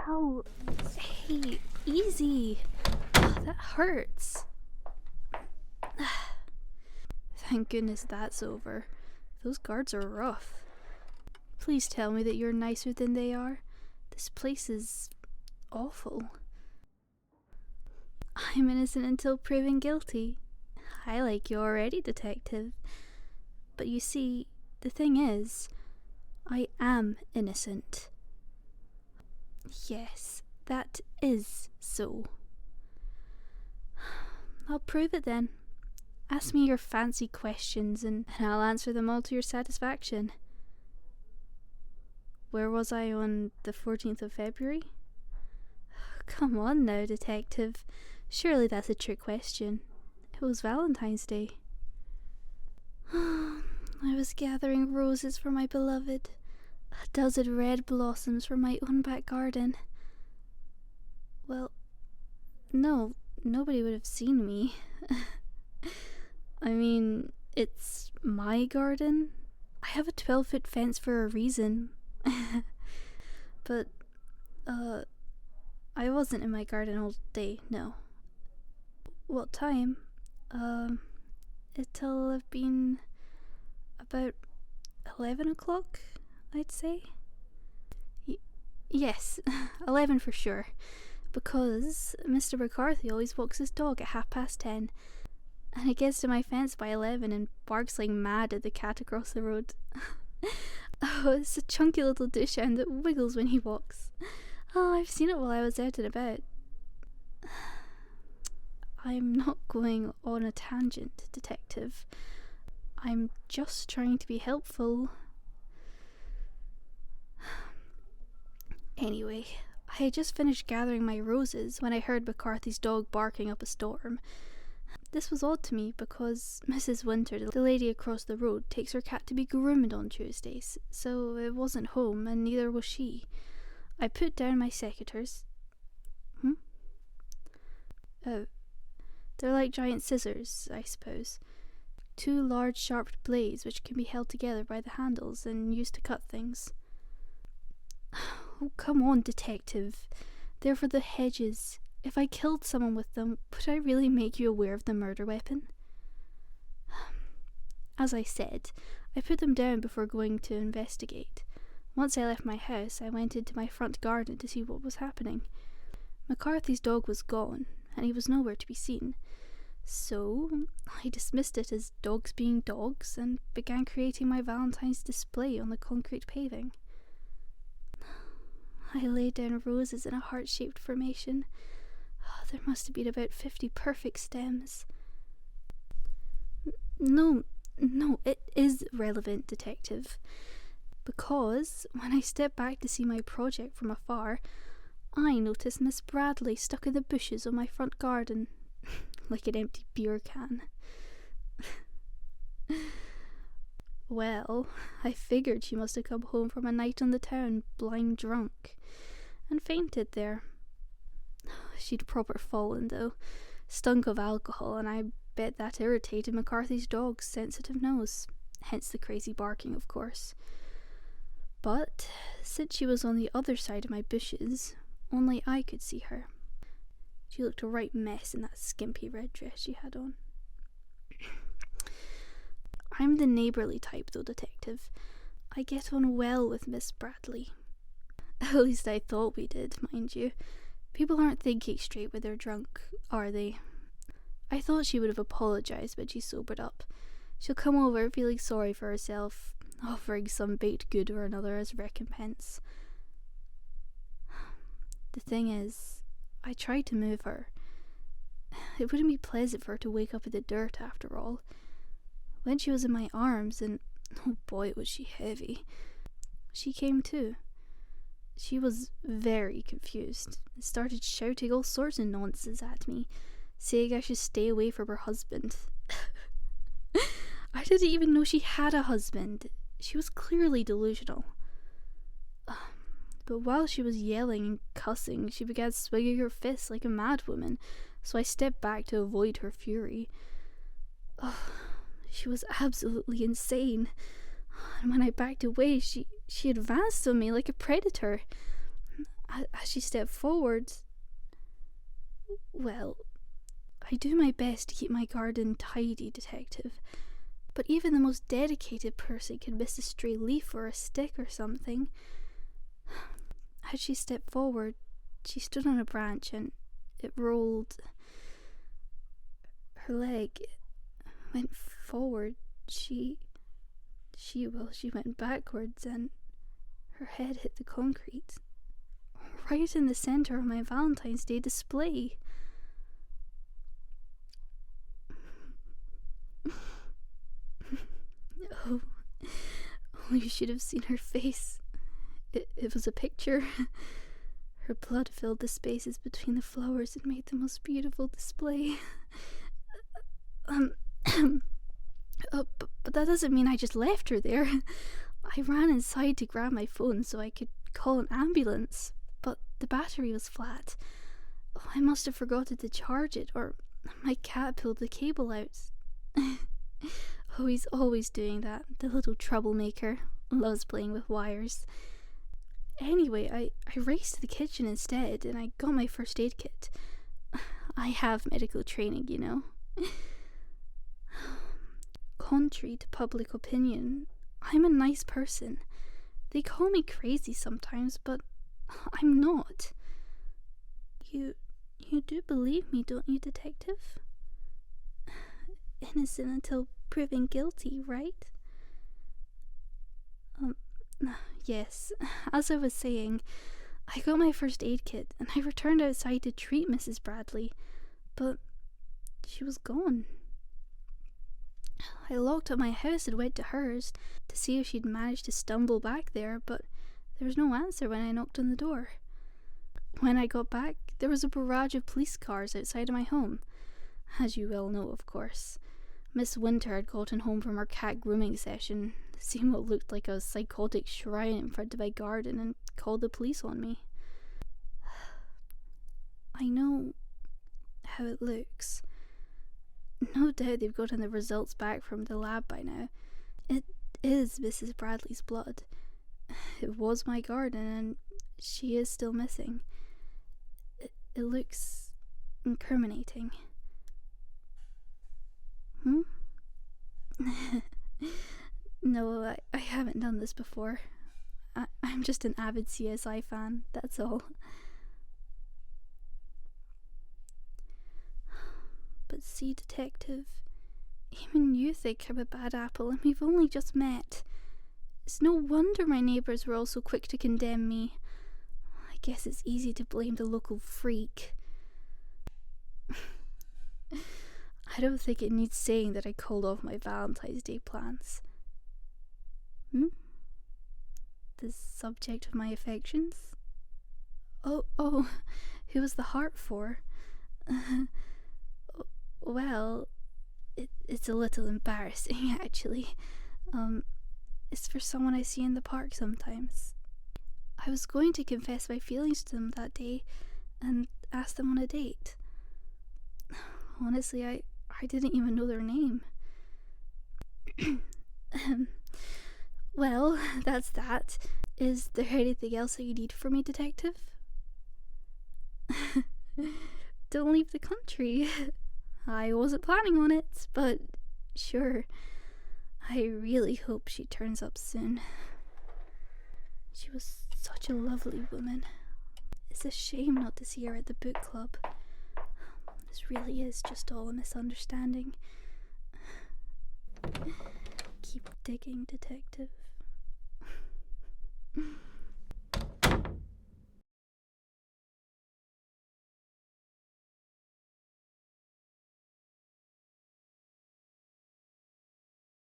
Ow. Hey, easy. Oh, that hurts. Thank goodness that's over. Those guards are rough. Please tell me that you're nicer than they are. This place is awful. I'm innocent until proven guilty. I like you already, detective. But you see, the thing is, I am innocent. Yes, that is so. I'll prove it then. Ask me your fancy questions and I'll answer them all to your satisfaction. Where was I on the 14th of February? Come on now, detective. Surely that's a trick question. It was Valentine's Day. I was gathering roses for my beloved. A dozen red blossoms from my own back garden. Well, no, nobody would have seen me. I mean, it's my garden. I have a 12-foot fence for a reason. But, I wasn't in my garden all day, no. What time? It'll have been about 11 o'clock, I'd say. Yes, 11 for sure. Because Mr. McCarthy always walks his dog at 10:30. And it gets to my fence by 11 and barks like mad at the cat across the road. Oh, it's a chunky little dachshund that wiggles when he walks. Oh, I've seen it while I was out and about. I'm not going on a tangent, detective. I'm just trying to be helpful. Anyway, I had just finished gathering my roses when I heard McCarthy's dog barking up a storm. This was odd to me because Mrs. Winter, the lady across the road, takes her cat to be groomed on Tuesdays, so it wasn't home and neither was she. I put down my secateurs. Oh, they're like giant scissors, I suppose. Two large sharp blades which can be held together by the handles and used to cut things. Oh, come on, detective. They're for the hedges. If I killed someone with them, would I really make you aware of the murder weapon? As I said, I put them down before going to investigate. Once I left my house, I went into my front garden to see what was happening. McCarthy's dog was gone, and he was nowhere to be seen. So I dismissed it as dogs being dogs and began creating my Valentine's display on the concrete paving. I laid down roses in a heart-shaped formation. There must have been about 50 perfect stems. No, it is relevant, detective. Because when I stepped back to see my project from afar, I noticed Miss Bradley stuck in the bushes of my front garden, like an empty beer can. Well, I figured she must have come home from a night on the town, blind drunk, and fainted there. She'd proper fallen, though, stunk of alcohol, and I bet that irritated McCarthy's dog's sensitive nose, hence the crazy barking, of course. But since she was on the other side of my bushes, only I could see her. She looked a right mess in that skimpy red dress she had on. I'm the neighbourly type, though, detective. I get on well with Miss Bradley. At least I thought we did, mind you. People aren't thinking straight when they're drunk, are they? I thought she would have apologised when she sobered up. She'll come over feeling sorry for herself, offering some baked good or another as recompense. The thing is, I tried to move her. It wouldn't be pleasant for her to wake up in the dirt after all. When she was in my arms, and oh boy was she heavy, she came to. She was very confused and started shouting all sorts of nonsense at me, saying I should stay away from her husband. I didn't even know she had a husband. She was clearly delusional. But while she was yelling and cussing, she began swinging her fists like a madwoman, so I stepped back to avoid her fury. She was absolutely insane. And when I backed away, she advanced on me like a predator. As she stepped forward, well, I do my best to keep my garden tidy, Detective, but even the most dedicated person can miss a stray leaf or a stick or something. As she stepped forward, she stood on a branch and it rolled. Her leg went forward. She went backwards and her head hit the concrete, right in the center of my Valentine's Day display. Oh, you should have seen her face. It was a picture. Her blood filled the spaces between the flowers and made the most beautiful display. But that doesn't mean I just left her there. I ran inside to grab my phone so I could call an ambulance, but the battery was flat. Oh, I must have forgotten to charge it, or my cat pulled the cable out. Oh, he's always doing that, the little troublemaker. Loves playing with wires. Anyway, I raced to the kitchen instead, and I got my first aid kit. I have medical training, you know. Contrary to public opinion, I'm a nice person. They call me crazy sometimes, but I'm not. You do believe me, don't you, Detective? Innocent until proven guilty, right? Yes, as I was saying, I got my first aid kit and I returned outside to treat Mrs. Bradley, but she was gone. I locked up my house and went to hers to see if she'd managed to stumble back there, but there was no answer when I knocked on the door. When I got back, there was a barrage of police cars outside of my home. As you well know, of course. Miss Winter had gotten home from her cat grooming session, seen what looked like a psychotic shrine in front of my garden, and called the police on me. I know how it looks. No doubt they've gotten the results back from the lab by now. It is Mrs. Bradley's blood. It was my garden, and she is still missing. It looks incriminating. No, I haven't done this before. I'm just an avid CSI fan, that's all. But see, Detective, even you think I'm a bad apple and we've only just met. It's no wonder my neighbours were all so quick to condemn me. I guess it's easy to blame the local freak. I don't think it needs saying that I called off my Valentine's Day plans. The subject of my affections? Oh, who was the heart for? Well, it's a little embarrassing, actually. It's for someone I see in the park sometimes. I was going to confess my feelings to them that day and ask them on a date. Honestly, I didn't even know their name. Well, that's that. Is there anything else that you need from me, Detective? Don't leave the country. I wasn't planning on it, but sure. I really hope she turns up soon. She was such a lovely woman. It's a shame not to see her at the book club. This really is just all a misunderstanding. Keep digging, Detective.